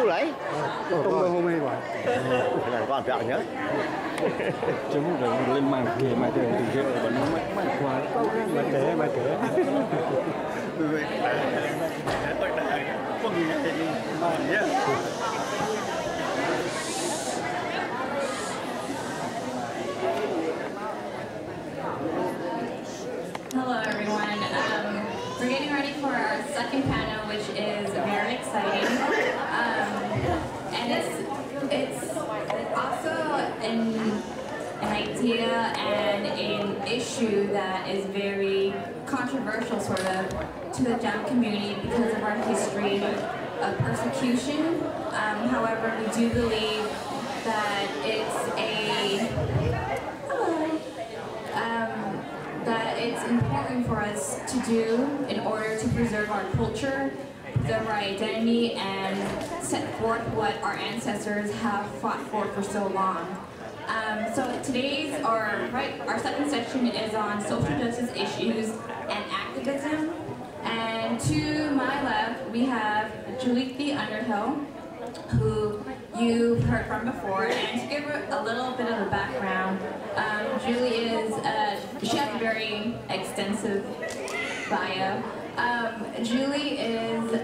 lấy. Tung đô hôm nay gọi. Cái này quan trọng nhớ. Chúng rồi lên màn thì mà thường thì rượu vẫn mạnh quá. Mà kể. Tôi đã không nghĩ mà nhé. Hello everyone. We're getting ready for our second panel, which is very exciting, and it's also an idea and an issue that is very controversial, sort of, to the Jam community because of our history of persecution. However, we do believe that it's important for us to do in order to preserve our culture, preserve our identity, and set forth what our ancestors have fought for so long. So our second section is on social justice issues and activism. And to my left, we have Thi Underhill, who you've heard from before. And to give her a little bit of the background, Julie she has a very extensive bio. Julie is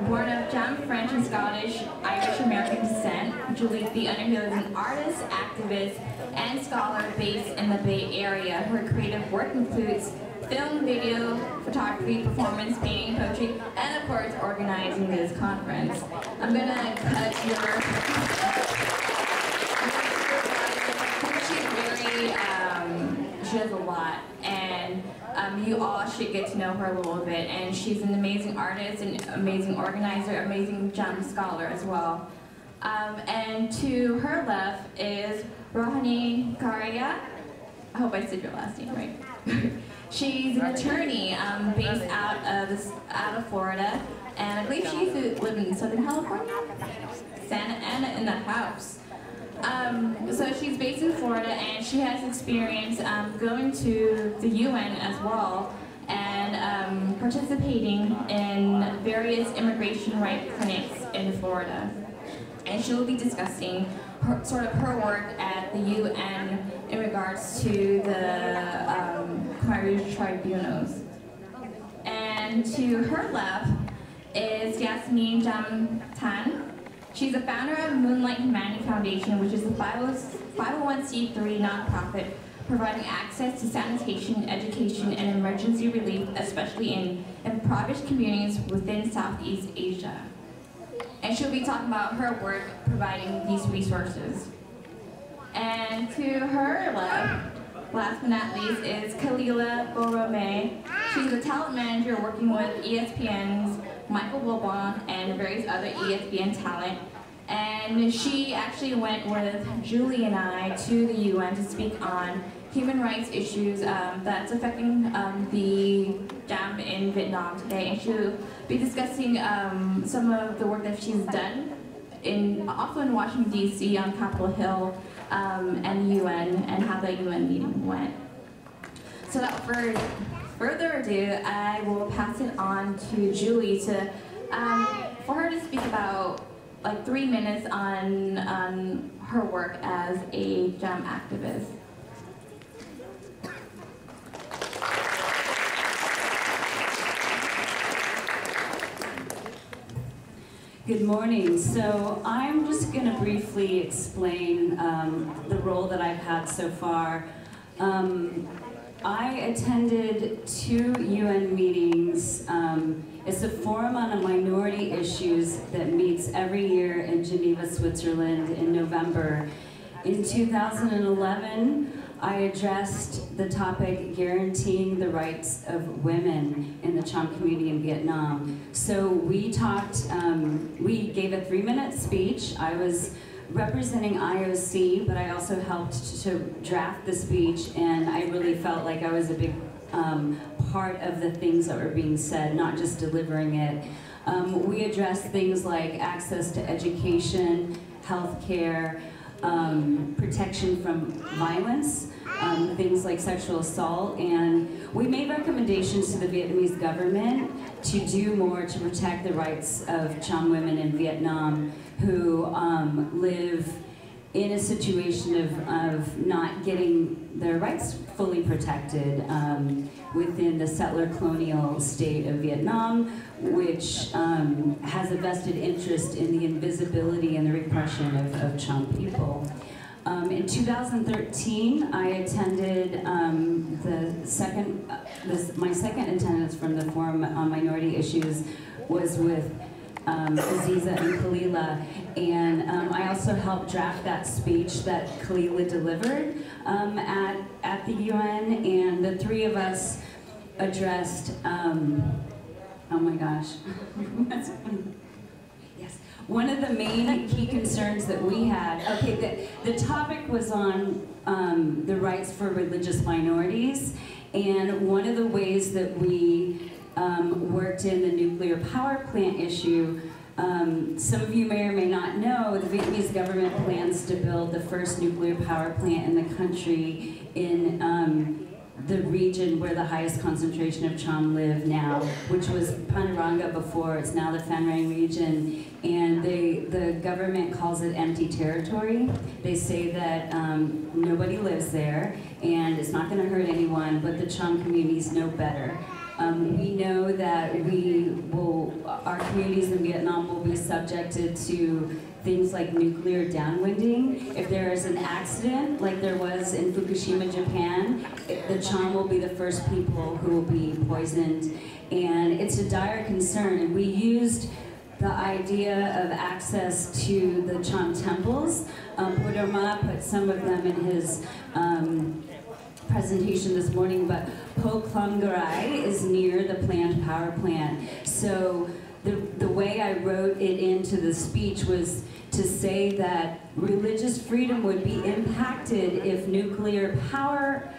born of Jam, French, and Scottish, Irish-American descent. Thi Underhill is an artist, activist, and scholar based in the Bay Area. Her creative work includes film, video, photography, performance, painting, poetry, and of course, organizing this conference. I'm gonna cut she has a lot, and you all should get to know her a little bit. And she's an amazing artist, an amazing organizer, amazing Jam scholar as well. And to her left is Rohani Karia. I hope I said your last name right. She's an attorney based out of Florida, and I believe she used to live in Southern California. Santa Ana in the house. So she's based in Florida, and she has experience going to the UN as well and participating in various immigration rights clinics in Florida. And she will be discussing her work at the UN in regards to the Khmer Rouge tribunals. And to her left is Yasmin Jamtan. She's the founder of Moonlight Humanity Foundation, which is a 501c3 nonprofit providing access to sanitation, education, and emergency relief, especially in impoverished communities within Southeast Asia. And she'll be talking about her work providing these resources. And to her left, last but not least, is Kalila Borome. She's a talent manager working with ESPN's Michael Wilbon and various other ESPN talent. And she actually went with Julie and I to the UN to speak on human rights issues that's affecting the Jam in Vietnam today. And she'll be discussing some of the work that she's done also in Washington, D.C. on Capitol Hill and the UN and how the UN meeting went. So without further ado, I will pass it on to Julie for her to speak about like 3 minutes on her work as a Jam activist. Good morning. So I'm just going to briefly explain the role that I've had so far. I attended 2 UN meetings. It's a forum on minority issues that meets every year in Geneva, Switzerland in November. In 2011, I addressed the topic guaranteeing the rights of women in the Cham community in Vietnam. So we talked, we gave a 3-minute speech. I was representing IOC, but I also helped to draft the speech, and I really felt like I was a big part of the things that were being said, not just delivering it. We addressed things like access to education, healthcare, protection from violence, things like sexual assault, and we made recommendations to the Vietnamese government to do more to protect the rights of Cham women in Vietnam who live in a situation of not getting their rights fully protected within the settler colonial state of Vietnam, which has a vested interest in the invisibility and the repression of Cham people. In 2013, I attended my second attendance from the Forum on Minority Issues was with Aziza and Kalila, and I also helped draft that speech that Kalila delivered at the UN, and the three of us addressed, oh my gosh, yes, one of the main key concerns that we had, okay, the topic was on the rights for religious minorities, and one of the ways that we worked in the nuclear power plant issue. Some of you may or may not know, the Vietnamese government plans to build the first nuclear power plant in the country in the region where the highest concentration of Cham live now, which was Panoranga before. It's now the Phan Rang region, and the government calls it empty territory. They say that nobody lives there, and it's not going to hurt anyone, but the Cham communities know better. We know that our communities in Vietnam will be subjected to things like nuclear downwinding. If there is an accident, like there was in Fukushima, Japan, the Cham will be the first people who will be poisoned. And it's a dire concern. And we used the idea of access to the Cham temples. Podorma put some of them in his presentation this morning, but Po Klong Garai is near the planned power plant. So the way I wrote it into the speech was to say that religious freedom would be impacted if nuclear power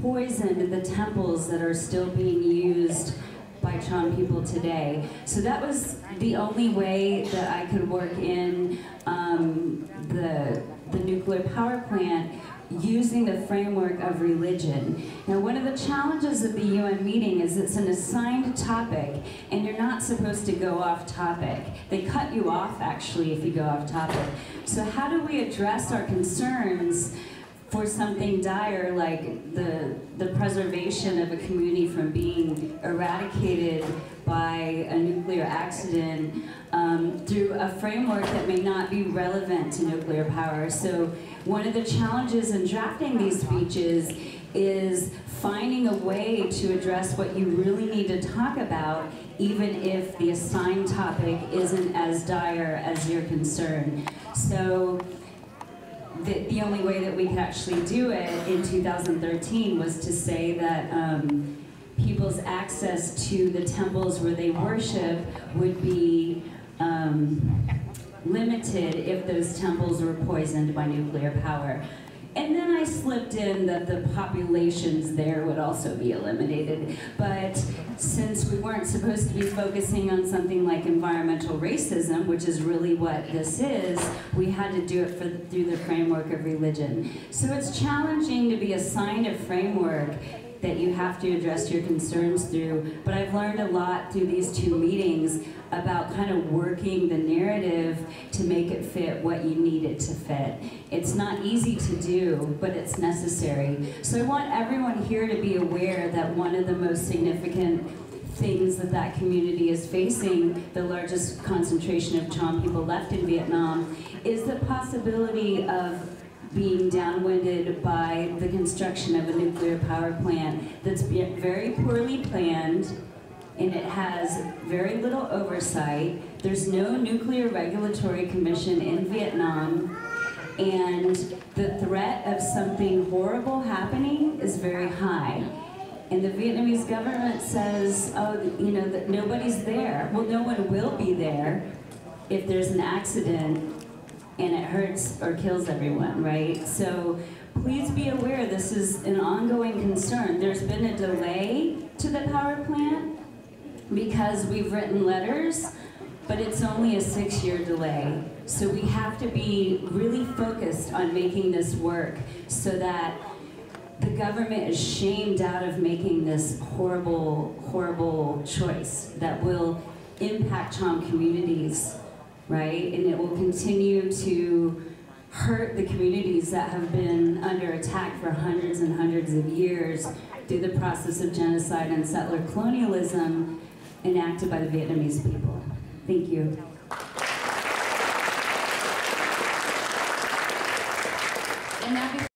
poisoned the temples that are still being used by Cham people today. So that was the only way that I could work in the nuclear power plant using the framework of religion. Now, one of the challenges of the UN meeting is it's an assigned topic, and you're not supposed to go off topic. They cut you off, actually, if you go off topic. So how do we address our concerns for something dire like the preservation of a community from being eradicated by a nuclear accident through a framework that may not be relevant to nuclear power? So one of the challenges in drafting these speeches is finding a way to address what you really need to talk about, even if the assigned topic isn't as dire as your concern. So the only way that we could actually do it in 2013 was to say that people's access to the temples where they worship would be limited if those temples were poisoned by nuclear power. And then I slipped in that the populations there would also be eliminated. But since we weren't supposed to be focusing on something like environmental racism, which is really what this is, we had to do it through the framework of religion. So it's challenging to be assigned a framework that you have to address your concerns through. But I've learned a lot through these two meetings about kind of working the narrative to make it fit what you need it to fit. It's not easy to do, but it's necessary. So I want everyone here to be aware that one of the most significant things that that community is facing, the largest concentration of Cham people left in Vietnam, is the possibility of being downwinded by the construction of a nuclear power plant that's very poorly planned, and it has very little oversight. There's no nuclear regulatory commission in Vietnam, and the threat of something horrible happening is very high. And the Vietnamese government says, oh, you know, that nobody's there. Well, no one will be there if there's an accident and it hurts or kills everyone, right? So please be aware this is an ongoing concern. There's been a delay to the power plant because we've written letters but it's only a 6-year delay. So we have to be really focused on making this work so that the government is shamed out of making this horrible, horrible choice that will impact Cham communities, right? And it will continue to hurt the communities that have been under attack for hundreds and hundreds of years through the process of genocide and settler colonialism enacted by the Vietnamese people. Thank you.